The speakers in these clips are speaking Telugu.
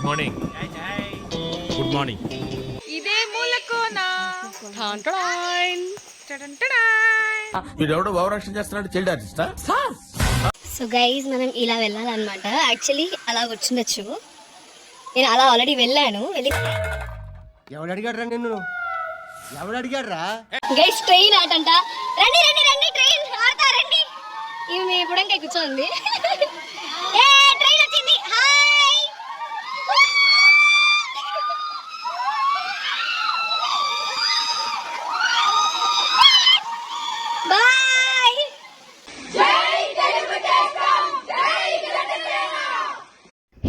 Good morning. Good morning. ఇదే మూలకోన వీడెవడో భావరక్షణ చేస్తున్నాడు, చైల్డ్ ఆర్టిస్టా? సో గైజ్ మనం ఇలా వెళ్ళాలన్నమాట. యాక్చువల్లీ అలా వచ్చిండొచ్చు, నేను అలా ఆల్రెడీ వెళ్ళాను. ఎవడు అడిగాడ్రా నిన్ను? ఎవడు అడిగాడ్రా? గైస్ ట్రైన్ ఆటంట. రండి రండి రండి, ట్రైన్ ఆడతా రండి. ఈమె ఇప్పుడంకే కూర్చోంది. ఏ ట్రైన్ వచ్చింది. Hi bye.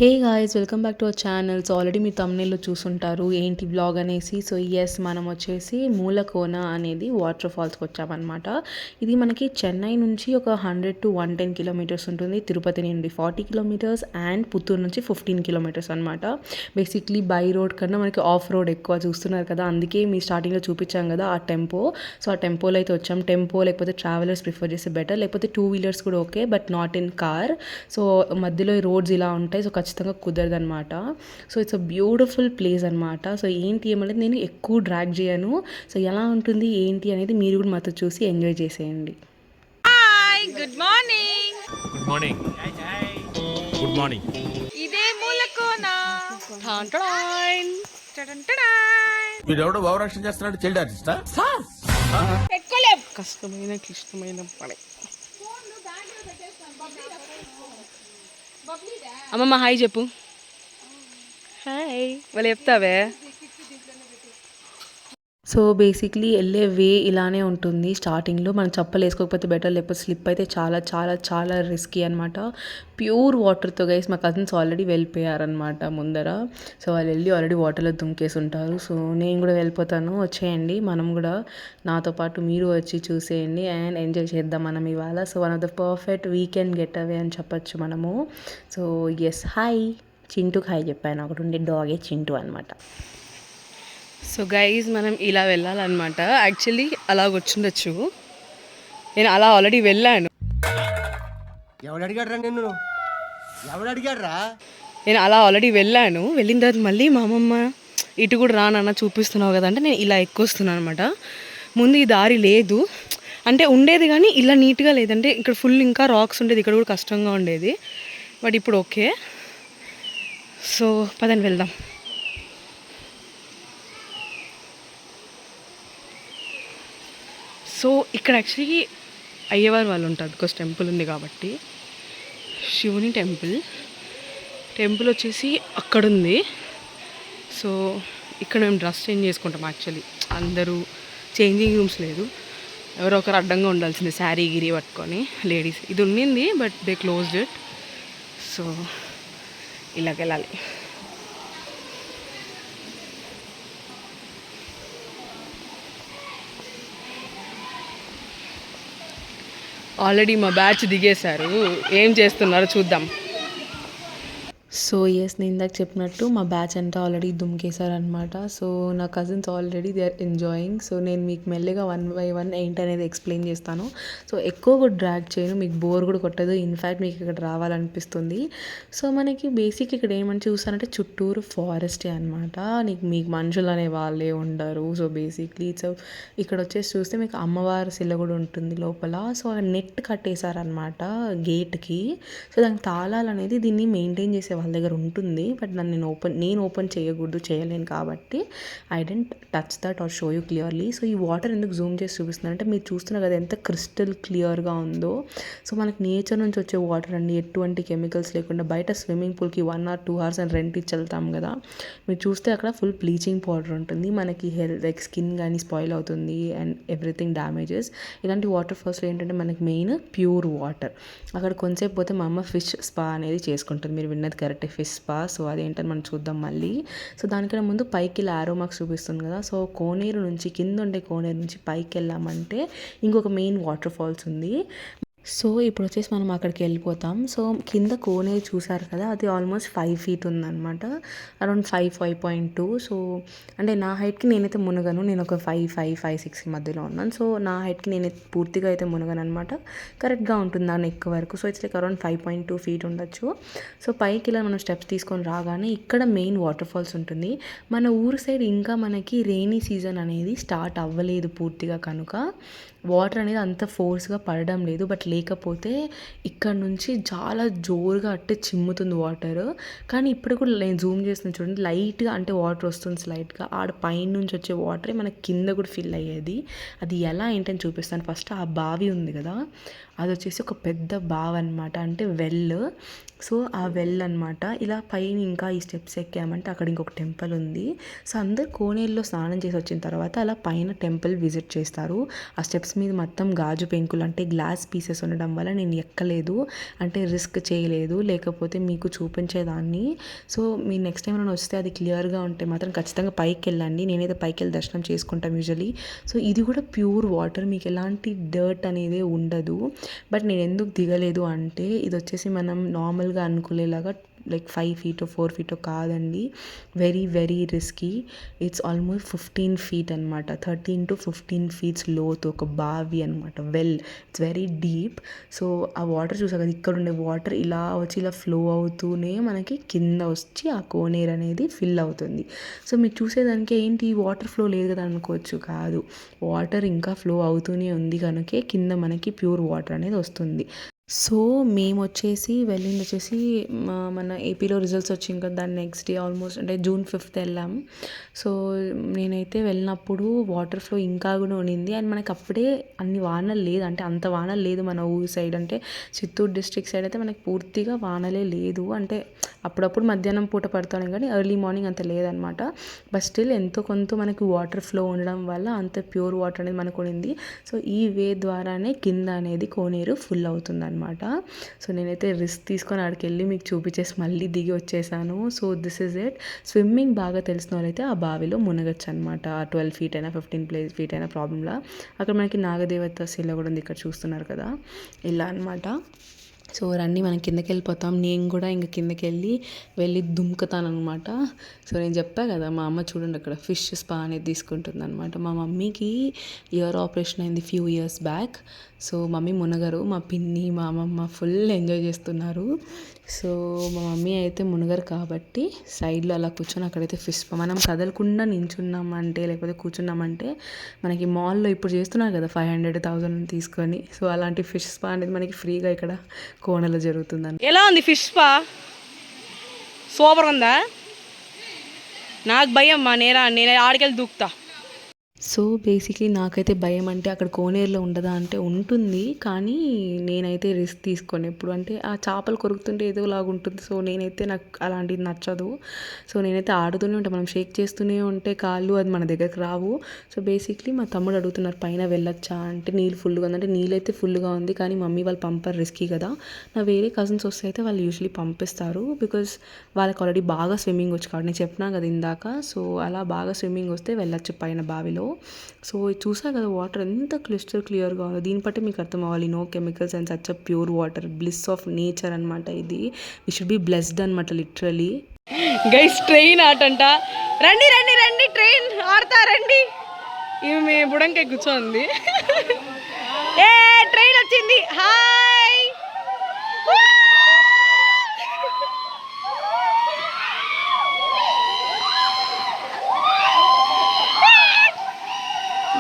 Hey guys, welcome back to our channel. So already మీ తమ్నెల్లో చూసుంటారు ఏంటి బ్లాగ్ అనేసి. సో ఎస్, మనం వచ్చేసి మూలకోన అనేది వాటర్ ఫాల్స్కి వచ్చామన్నమాట. ఇది మనకి చెన్నై నుంచి ఒక 100 to 110 కిలోమీటర్స్ ఉంటుంది, తిరుపతి నుండి 40 కిలోమీటర్స్ అండ్ పుత్తూరు నుంచి 15 కిలోమీటర్స్ అనమాట. బేసిక్లీ బై రోడ్ కన్నా మనకి ఆఫ్ రోడ్ ఎక్కువ చూస్తున్నారు కదా, అందుకే మీ స్టార్టింగ్లో చూపించాం కదా ఆ టెంపో. సో ఆ టెంపోలో అయితే వచ్చాం. టెంపో లేకపోతే ట్రావెలర్స్ ప్రిఫర్ చేస్తే బెటర్, లేకపోతే 2 వీలర్స్ కూడా okay, but not in car. So మధ్యలో ఈ రోడ్స్ ఇలా ఉంటాయి, సో ఖచ్చితంగా కుదరదు అనమాట. So it's a beautiful place అనమాట. సో ఏంటి ఏమనేది నేను ఎక్కువ డ్రాగ్ చేయను. సో ఎలా ఉంటుంది ఏంటి అనేది మీరు కూడా మాతో చూసి ఎంజాయ్ చేసేయండి. Hi, good morning. Good morning. Good morning. ఇదే మూలకోన వీడెవడో భావరక్షణ చేస్తున్నాడు, చైల్డ్ ఆర్టిస్టా? ఎక్కలేం. కష్టమైన క్లిష్టమైన పని. అమ్మమ్మ హాయ్ చెప్పు. హాయ్ వాళ్ళు చెప్తావే. సో బేసిక్లీ వెళ్ళే వే ఇలానే ఉంటుంది. స్టార్టింగ్లో మనం చెప్పలు వేసుకోకపోతే బెటర్, లేకపోతే స్లిప్ అయితే చాలా చాలా చాలా రిస్కీ అనమాట. ప్యూర్ వాటర్తో గైస్ మా కజిన్స్ ఆల్రెడీ వెళ్ళిపోయారనమాట ముందర. సో వాళ్ళు వెళ్ళి ఆల్రెడీ వాటర్లో దుంకేసి ఉంటారు. సో నేను కూడా వెళ్ళిపోతాను, వచ్చేయండి. మనం కూడా నాతో పాటు మీరు వచ్చి చూసేయండి అండ్ ఎంజాయ్ చేద్దాం మనం ఇవాళ. So one of the perfect weekend get away అని చెప్పచ్చు మనము. సో ఎస్, హాయ్ చింటూకి హాయ్ చెప్పాను. ఒకటి ఉండే డాగే చింటూ అనమాట. సో గైజ్ మనం ఇలా వెళ్ళాలన్నమాట. యాక్చువల్లీ అలాగ వచ్చిండొచ్చు, నేను అలా ఆల్రెడీ వెళ్ళాను. ఎవడు అడిగాడ్రా నిన్ను? ఎవడు అడిగాడ్రా? నేను అలా ఆల్రెడీ వెళ్ళాను. వెళ్ళిన తర్వాత మళ్ళీ మా అమ్మమ్మ ఇటు కూడా రానన్న చూపిస్తున్నావు కదా అంటే నేను ఇలా ఎక్కువస్తున్నాను అనమాట. ముందు ఈ దారి లేదు అంటే ఉండేది, కానీ ఇలా నీట్గా లేదంటే ఇక్కడ ఫుల్ ఇంకా రాక్స్ ఉండేది, ఇక్కడ కూడా కష్టంగా ఉండేది. బట్ ఇప్పుడు ఓకే. సో పదని వెళ్దాం. సో ఇక్కడ యాక్చువల్లీ అయ్యవారు వాళ్ళు ఉంటారు, బికాస్ టెంపుల్ ఉంది కాబట్టి. శివుని టెంపుల్ వచ్చేసి అక్కడ ఉంది. సో ఇక్కడ మేము డ్రెస్ చేంజ్ చేసుకుంటాం. యాక్చువల్లీ అందరూ చేంజింగ్ రూమ్స్ లేదు, ఎవరో ఒకరు అడ్డంగా ఉండాల్సింది శారీ గిరి పట్టుకొని. లేడీస్ ఇది ఉండింది but they closed it. So ఇలాగెళ్ళాలి. ఆల్రెడీ మా బ్యాచ్ దిగేశారు, ఏం చేస్తున్నారో చూద్దాం. సో ఎస్, నేను ఇందాక చెప్పినట్టు మా బ్యాచ్ అంతా ఆల్రెడీ దుమ్కేశారనమాట. సో నా cousins already they are enjoying. So నేను మీకు మెల్లిగా 1 by 1 ఏంటి అనేది ఎక్స్ప్లెయిన్ చేస్తాను. సో ఎక్కువ కూడా డ్రాగ్ చేయను, మీకు బోర్ కూడా కొట్టదు. ఇన్ఫ్యాక్ట్ మీకు ఇక్కడ రావాలనిపిస్తుంది. సో మనకి బేసిక్ ఇక్కడ ఏమని చూస్తానంటే చుట్టూరు ఫారెస్టే అనమాట. మీకు మనుషులు అనే వాళ్ళే ఉండరు. సో బేసిక్లీ ఇక్కడ వచ్చేసి చూస్తే మీకు అమ్మవారి శిల కూడా ఉంటుంది లోపల. సో ఆ నెట్ కట్టేశారనమాట గేట్కి. సో దానికి తాళాలు అనేది దీన్ని మెయింటైన్ చేసే వాళ్ళ దగ్గర ఉంటుంది. బట్ నేను ఓపెన్ చేయకూడదు, చేయలేను కాబట్టి I didn't touch that or show you clearly. So ఈ వాటర్ ఎందుకు జూమ్ చేసి చూపిస్తున్నాను అంటే మీరు చూస్తున్నారు కదా ఎంత క్రిస్టల్ క్లియర్గా ఉందో. సో మనకి నేచర్ నుంచి వచ్చే వాటర్ అండి, ఎటువంటి కెమికల్స్ లేకుండా. బయట స్విమ్మింగ్ పూల్కి 1 or 2 hours అని రెంట్ ఇచ్చి వెళ్తాం కదా, మీరు చూస్తే అక్కడ ఫుల్ బ్లీచింగ్ పౌడర్ ఉంటుంది. మనకి హెల్త్ లైక్ స్కిన్ కానీ స్పాయిల్ అవుతుంది అండ్ ఎవ్రీథింగ్ డ్యామేజెస్. ఇలాంటి వాటర్ ఫాల్స్లో ఏంటంటే మనకి మెయిన్ ప్యూర్ వాటర్. అక్కడ కొంతసేపు పోతే మా అమ్మ ఫిష్ స్పా అనేది చేసుకుంటుంది. మీరు విన్నది కరెక్ట్, ఫిష్ స్పా. సో అదేంటని మనం చూద్దాం మళ్ళీ. సో దానికన్నా ముందు పైకి ఇలా ఆరో మార్క్స్ చూపిస్తుంది కదా. సో కోనేరు నుంచి కింద ఉండే కోనేరు నుంచి పైకి వెళ్ళామంటే ఇంకొక మెయిన్ వాటర్ ఫాల్స్ ఉంది. సో ఇప్పుడు వచ్చేసి మనం అక్కడికి వెళ్ళిపోతాం. సో కింద కోనేరు చూసారు కదా, అది ఆల్మోస్ట్ 5 feet ఉందన్నమాట. అరౌండ్ 5.2. సో అంటే నా హైట్కి నేనైతే మునగను, నేను ఒక 5.6 మధ్యలో ఉన్నాను. సో నా హైట్కి నేను పూర్తిగా అయితే మునగను అనమాట. కరెక్ట్గా ఉంటుంది ఆ నెక్ వరకు. So it's like around 5.2 feet ఉండొచ్చు. సో పైకి ఇలా మనం స్టెప్స్ తీసుకొని రాగానే ఇక్కడ మెయిన్ వాటర్ ఫాల్స్ ఉంటుంది. మన ఊరు సైడ్ ఇంకా మనకి రెయినీ సీజన్ అనేది స్టార్ట్ అవ్వలేదు పూర్తిగా, కనుక వాటర్ అనేది అంత ఫోర్స్గా పడడం లేదు. బట్ లేకపోతే ఇక్కడ నుంచి చాలా జోరుగా అట్టే చిమ్ముతుంది వాటర్. కానీ ఇప్పుడు కూడా నేను జూమ్ చేస్తున్నాను చూడండి, లైట్గా అంటే వాటర్ వస్తుంది స్లైట్గా. ఆడ పైన నుంచి వచ్చే వాటరే మనకి కింద కూడా ఫిల్ అయ్యేది. అది ఎలా ఏంటని చూపిస్తాను. ఫస్ట్ ఆ బావి ఉంది కదా, అది వచ్చేసి ఒక పెద్ద బావి అనమాట, అంటే వెల్. సో ఆ వెల్ అనమాట. ఇలా పైన ఇంకా ఈ స్టెప్స్ ఎక్కామంటే అక్కడ ఇంకొక టెంపుల్ ఉంది. సో అందరు కోనేరులో స్నానం చేసి వచ్చిన తర్వాత అలా పైన టెంపుల్ విజిట్ చేస్తారు. ఆ స్టెప్స్ మీద మొత్తం గాజు పెంకులు అంటే గ్లాస్ పీసెస్ ఉండడం వల్ల నేను ఎక్కలేదు, అంటే రిస్క్ చేయలేదు, లేకపోతే మీకు చూపించేదాన్ని. సో మీరు నెక్స్ట్ టైం నేను వస్తే అది క్లియర్గా ఉంటే మాత్రం ఖచ్చితంగా పైకి వెళ్ళండి. నేనైతే పైకి వెళ్ళి దర్శనం చేసుకుంటాం యూజువలీ. సో ఇది కూడా ప్యూర్ వాటర్, మీకు ఎలాంటి డర్ట్ అనేది ఉండదు. బట్ నేను ఎందుకు దిగలేదు అంటే ఇది వచ్చేసి మనం నార్మల్గా అనుకునేలాగా లైక్ 5 feet 4 feet కాదండి. Very very risky. It's almost 15 feet అనమాట. 13 to 15 feet లోతు ఒక బావి అనమాట, well. It's very deep. So ఆ వాటర్ చూసా కదా, ఇక్కడ ఉండే వాటర్ ఇలా వచ్చి ఇలా ఫ్లో అవుతూనే మనకి కింద వచ్చి ఆ కోనేరు అనేది ఫిల్ అవుతుంది. సో మీరు చూసేదానికి ఏంటి వాటర్ ఫ్లో లేదు కదా అనుకోవచ్చు, కాదు, వాటర్ ఇంకా ఫ్లో అవుతూనే ఉంది కనుకే కింద మనకి ప్యూర్ వాటర్ అనేది వస్తుంది. సో మేము వచ్చేసి వెళ్ళింది వచ్చేసి మన ఏపీలో రిజల్ట్స్ వచ్చింది కదా, దాని నెక్స్ట్ డే ఆల్మోస్ట్ అంటే June 5th వెళ్ళాం. సో నేనైతే వెళ్ళినప్పుడు వాటర్ ఫ్లో ఇంకా కూడా ఉండింది. అండ్ మనకి అప్పుడే అన్ని వానలు లేదు, అంటే అంత వానలు లేదు మన ఊరి సైడ్. అంటే చిత్తూరు డిస్ట్రిక్ట్ సైడ్ అయితే మనకి పూర్తిగా వానలే లేదు. అంటే అప్పుడప్పుడు మధ్యాహ్నం పూట పడతాను కానీ ఎర్లీ మార్నింగ్ అంత లేదనమాట. బట్ స్టిల్ ఎంతో కొంత మనకి వాటర్ ఫ్లో ఉండడం వల్ల అంత ప్యూర్ వాటర్ అనేది మనకు ఉండింది. సో ఈ వే ద్వారానే కింద అనేది కోనేరు ఫుల్ అవుతుంది అనమాట. సో నేనైతే రిస్క్ తీసుకొని ఆడికి వెళ్ళి మీకు చూపించేసి మళ్ళీ దిగి వచ్చేసాను. So this is it. Swimming బాగా తెలిసిన వాళ్ళైతే ఆ బావిలో మునగచ్చు అనమాట. 12 feet అయినా 15 feet అయినా ప్రాబ్లంలా. అక్కడ మనకి నాగదేవత శిల కూడా ఉంది, ఇక్కడ చూస్తున్నారు కదా, ఇలా అనమాట. సో రండి మనం కిందకి వెళ్ళిపోతాం. నేను కూడా ఇంక కిందకి వెళ్ళి దుమ్కుతాను అనమాట. సో నేను చెప్పా కదా, మా అమ్మ చూడండి అక్కడ ఫిష్ స్పా అనేది తీసుకుంటుంది అనమాట. మా మమ్మీకి ఇయర్ ఆపరేషన్ అయింది few years back. So mummy మునగరు, మా పిన్ని మా అమ్మమ్మ ఫుల్ ఎంజాయ్ చేస్తున్నారు. సో మా మమ్మీ అయితే మునగరు కాబట్టి సైడ్లో అలా కూర్చొని అక్కడైతే ఫిష్ స్పా, మనం కదలకుండా నించున్నామంటే లేకపోతే కూర్చున్నామంటే మనకి మాల్లో ఇప్పుడు చేస్తున్నారు కదా 500,000 తీసుకొని. సో అలాంటి ఫిష్ స్పా అనేది మనకి ఫ్రీగా ఇక్కడ కోనలో జరుగుతుందని. ఎలా ఉంది ఫిష్ స్పా? సూపర్ ఉందా? నాకు భయం మా నేను ఆడికెళ్ళి దూకుతా. సో బేసిక్లీ నాకైతే భయం అంటే అక్కడ కోనేరులో ఉండదా అంటే ఉంటుంది, కానీ నేనైతే రిస్క్ తీసుకోను ఎప్పుడు. అంటే ఆ చేపలు కొరుకుతుంటే ఏదోలాగా ఉంటుంది. సో నేనైతే నాకు అలాంటిది నచ్చదు. సో నేనైతే ఆడుతూనే ఉంటాను, మనం షేక్ చేస్తూనే ఉంటే కాళ్ళు అది మన దగ్గరకు రావు. సో బేసిక్లీ మా తమ్ముడు అడుగుతున్నారు పైన వెళ్ళొచ్చా అంటే, నీళ్ళు ఫుల్గా ఉంది అంటే, నీళ్ళైతే ఫుల్గా ఉంది కానీ మమ్మీ వాళ్ళు పంపరు, రిస్కీ కదా. నా వేరే కజిన్స్ వస్తే అయితే వాళ్ళు యూజువలీ పంపిస్తారు, బికాజ్ వాళ్ళకి ఆల్రెడీ బాగా స్విమ్మింగ్ వచ్చు కాబట్టి. నేను చెప్పినా కదా ఇందాక. సో అలా బాగా స్విమ్మింగ్ వస్తే వెళ్ళొచ్చు పైన బావిలో. సో చూసా కదా వాటర్ ఎంత క్లియర్గా ఉందో, దీన్ని బట్టి మీకు అర్థం అవ్వాలి. No chemicals and such a pure water, bliss of nature అనమాట ఇది. వి షుడ్ బి బ్లెస్డ్ అనమాట లిటరలీ. గైస్ ట్రైన్ ఆటంట. రండి రండి రండి, ట్రైన్ ఆడతా రండి. ఇవి మీ బుడంకాయ కూర్చోంది. ఏ ట్రైన్ వచ్చింది. Hi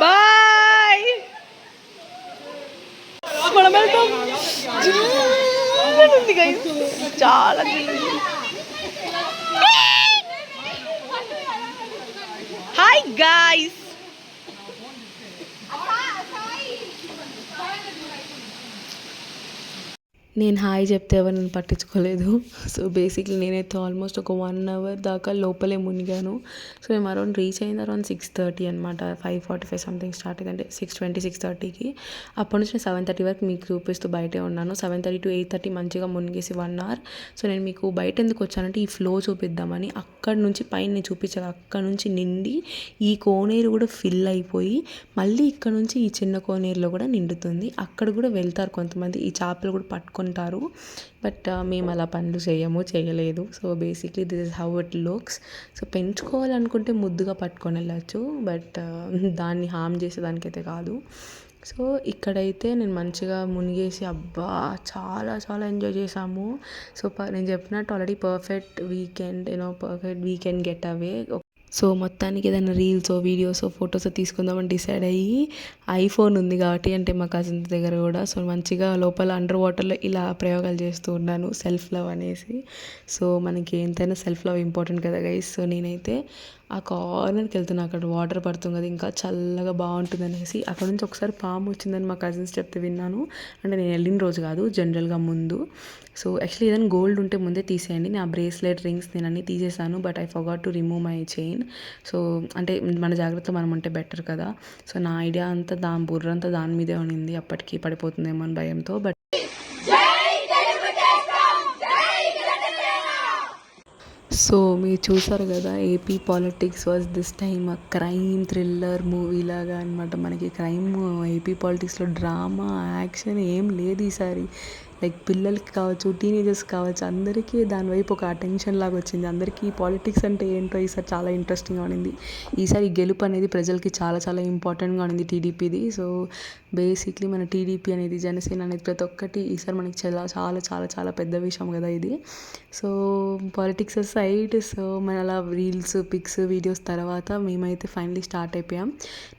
bye. మనం వెళ్తాం. ఉంది గైస్, చాలా హాయ్ గాయ్స్. నేను హాయ్ చెప్తే ఎవరు నన్ను పట్టించుకోలేదు. సో బేసిక్లీ నేనైతే ఆల్మోస్ట్ ఒక 1 అవర్ దాకా లోపలే మునిగాను. సో మేము అరౌండ్ రీచ్ అయింది అరౌండ్ 6:30 అనమాట. 5:45 సంథింగ్ స్టార్ట్ అయిందంటే 6:20 6:30కి. అప్పటి నుంచి నేను 7:30 వరకు మీకు చూపిస్తూ బయటే ఉన్నాను. 7:30 to 8:30 మంచిగా మునిగేసి 1 అవర్. సో నేను మీకు బయట ఎందుకు వచ్చానంటే ఈ ఫ్లో చూపిద్దామని. అక్కడ నుంచి పైన నేను చూపించాను, అక్కడ నుంచి నిండి ఈ కోనేరు కూడా ఫిల్ అయిపోయి మళ్ళీ ఇక్కడ నుంచి ఈ చిన్న కోనేరులో కూడా నిండుతుంది. అక్కడ కూడా వెళ్తారు కొంతమంది, ఈ చేపలు కూడా పట్టుకుంటారు. బట్ మేము అలా పనులు చేయలేదు. So basically this is how it looks. So పెంచుకోవాలనుకుంటే ముద్దుగా పట్టుకొని వెళ్ళచ్చు, బట్ దాన్ని హామ్ చేసేదానికైతే కాదు. సో ఇక్కడైతే నేను మంచిగా మునిగేసి అబ్బా చాలా చాలా ఎంజాయ్ చేసాము. సో నేను చెప్పినట్టు already perfect weekend get away. So మొత్తానికి ఏదైనా రీల్సో వీడియోసో ఫొటోసో తీసుకుందామని డిసైడ్ అయ్యి, ఐఫోన్ ఉంది కాబట్టి అంటే మా కజిన్స్ దగ్గర కూడా, సో మంచిగా లోపల అండర్ వాటర్లో ఇలా ప్రయోగాలు చేస్తూ ఉన్నాను, సెల్ఫ్ లవ్ అనేసి. సో మనకి ఎంతైనా సెల్ఫ్ లవ్ ఇంపార్టెంట్ కదా గైస్. సో నేనైతే ఆ కార్నర్కి వెళ్తున్నా, అక్కడ వాటర్ పడుతుంది కదా, ఇంకా చల్లగా బాగుంటుంది అనేసి. అక్కడ నుంచి ఒకసారి పాము వచ్చిందని మా కజిన్స్ చెప్తే విన్నాను. అంటే నేను వెళ్ళిన రోజు కాదు, జనరల్గా ముందు. సో యాక్చువల్లీ ఏదైనా గోల్డ్ ఉంటే ముందే తీసేయండి. నా బ్రేస్లెట్ రింగ్స్ నేను అన్నీ తీసేసాను, but I forgot to remove my chain. So అంటే మన జాగ్రత్త మనం ఉంటే బెటర్ కదా. సో నా ఐడియా అంతా బుర్ర అంతా దాని మీదే ఉన్నింది, అప్పటికి పడిపోతుందేమో అని భయంతో. బట్ సో మీరు చూసారు కదా, AP politics was this time crime thriller movie లాగా అనమాట. మనకి క్రైమ్, ఏపీ పాలిటిక్స్లో డ్రామా, యాక్షన్ ఏం లేదు ఈసారి. లైక్ పిల్లలకి కావచ్చు, టీనేజర్స్ కావచ్చు, అందరికీ దానివైపు ఒక అటెన్షన్ లాగా వచ్చింది. అందరికీ పాలిటిక్స్ అంటే ఏంటో ఈసారి చాలా ఇంట్రెస్టింగ్గా ఉండింది. ఈసారి గెలుపు అనేది ప్రజలకి చాలా చాలా ఇంపార్టెంట్గా ఉండింది టీడీపీది. సో బేసిక్లీ మన టీడీపీ అనేది, జనసేన అనేది ప్రతి ఒక్కటి ఈసారి మనకి చాలా చాలా చాలా చాలా పెద్ద విషయం కదా ఇది. సో పాలిటిక్స్ సైడ్, సో మన అలా రీల్స్, పిక్స్, వీడియోస్ తర్వాత మేమైతే ఫైనలీ స్టార్ట్ అయిపోయాం.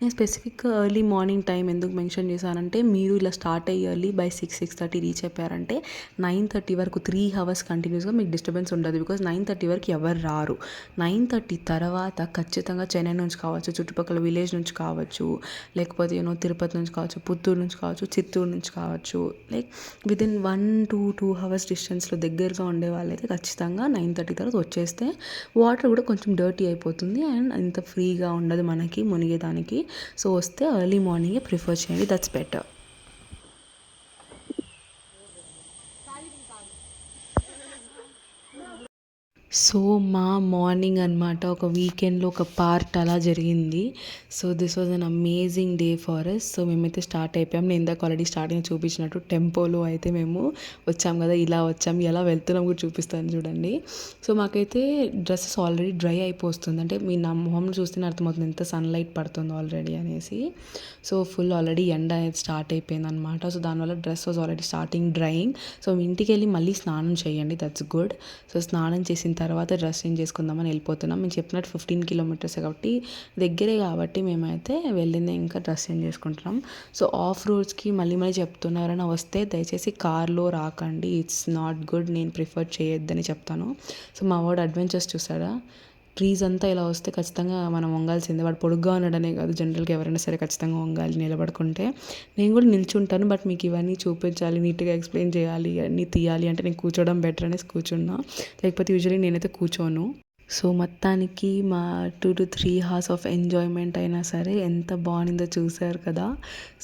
నేను స్పెసిఫిక్గా ఎర్లీ మార్నింగ్ టైం ఎందుకు మెన్షన్ చేశానంటే, మీరు ఇలా స్టార్ట్ అయ్యి ఎర్లీ బై 6:30 రీచ్ అయిపోయారంటే 9:30 వరకు 3 hours కంటిన్యూస్గా మీకు డిస్టర్బెన్స్ ఉండదు. బికాజ్ 9:30 వరకు ఎవరు రారు. 9:30 తర్వాత ఖచ్చితంగా చెన్నై నుంచి కావచ్చు, చుట్టుపక్కల విలేజ్ నుంచి కావచ్చు, లేకపోతే తిరుపతి నుంచి కావచ్చు, పుత్తూరు నుంచి కావచ్చు, చిత్తూరు నుంచి కావచ్చు, లైక్ విదిన్ 1 to 2 hours డిస్టెన్స్లో దగ్గరగా ఉండే వాళ్ళైతే ఖచ్చితంగా 9:30 తర్వాత వచ్చేస్తే వాటర్ కూడా కొంచెం డర్టీ అయిపోతుంది అండ్ అంత ఫ్రీగా ఉండదు మనకి మునిగేదానికి. సో వస్తే ఎర్లీ మార్నింగే ప్రిఫర్ చేయండి, దట్స్ బెటర్. సో మా మార్నింగ్ అనమాట, ఒక వీకెండ్లో ఒక పార్ట్ అలా జరిగింది. So this was an amazing day for us. So మేమైతే స్టార్ట్ అయిపోయాం. నేను ఇందాక ఆల్రెడీ స్టార్టింగ్ చూపించినట్టు టెంపోలో అయితే మేము వచ్చాం కదా, ఇలా వచ్చాం, ఎలా వెళ్తున్నాం కూడా చూపిస్తాను చూడండి. సో మాకైతే డ్రెస్సెస్ ఆల్రెడీ డ్రై అయిపోతుంది, అంటే మీ నా మొహం చూస్తేనే అర్థమవుతుంది ఎంత సన్లైట్ పడుతుందో ఆల్రెడీ అనేసి. సో ఫుల్ ఆల్రెడీ ఎండ అనేది స్టార్ట్ అయిపోయింది అనమాట. సో దానివల్ల dress was already starting drying. So ఇంటికి వెళ్ళి మళ్ళీ స్నానం చేయండి, దట్స్ గుడ్. సో స్నానం చేసిన తర్వాత డ్రెస్ చేంజ్ చేసుకుందామని వెళ్ళిపోతున్నాం. మేము చెప్పినట్టు 15 kilometers కాబట్టి దగ్గరే, కాబట్టి మేమైతే వెళ్ళిందే ఇంకా డ్రెస్ చేంజ్ చేసుకుంటున్నాం. సో ఆఫ్ రోడ్స్కి మళ్ళీ చెప్తున్నారని వస్తే దయచేసి కార్లో రాకండి, ఇట్స్ నాట్ గుడ్. నేను ప్రిఫర్ చేయొద్దని చెప్తాను. సో మా వాడు అడ్వెంచర్స్ చూసాడా, ట్రీస్ అంతా ఇలా వస్తే ఖచ్చితంగా మనం వంగాల్సిందే. వాడు పొడుగ్గా ఉన్నాడనే కాదు, జనరల్గా ఎవరైనా సరే ఖచ్చితంగా వంగాలి నిలబడుకుంటే. నేను కూడా నిల్చుంటాను, బట్ మీకు ఇవన్నీ చూపించాలి, నీట్గా ఎక్స్ప్లెయిన్ చేయాలి, అన్నీ తీయాలి అంటే నేను కూర్చోవడం బెటర్ అనేసి కూర్చున్నా, లేకపోతే యూజువలీ నేనైతే కూర్చోను. సో మొత్తానికి మా 2 to 3 hours ఆఫ్ ఎంజాయ్మెంట్ అయినా సరే ఎంత బాగుందో చూసారు కదా.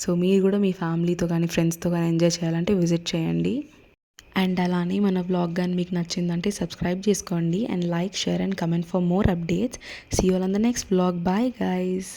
సో మీరు కూడా మీ ఫ్యామిలీతో కానీ ఫ్రెండ్స్తో కానీ ఎంజాయ్ చేయాలంటే విజిట్ చేయండి. అండ్ అలానే మన వ్లాగ్ కానీ మీకు నచ్చిందంటే సబ్స్క్రైబ్ చేసుకోండి and like, share and comment for more updates. See you all on the next vlog. Bye guys.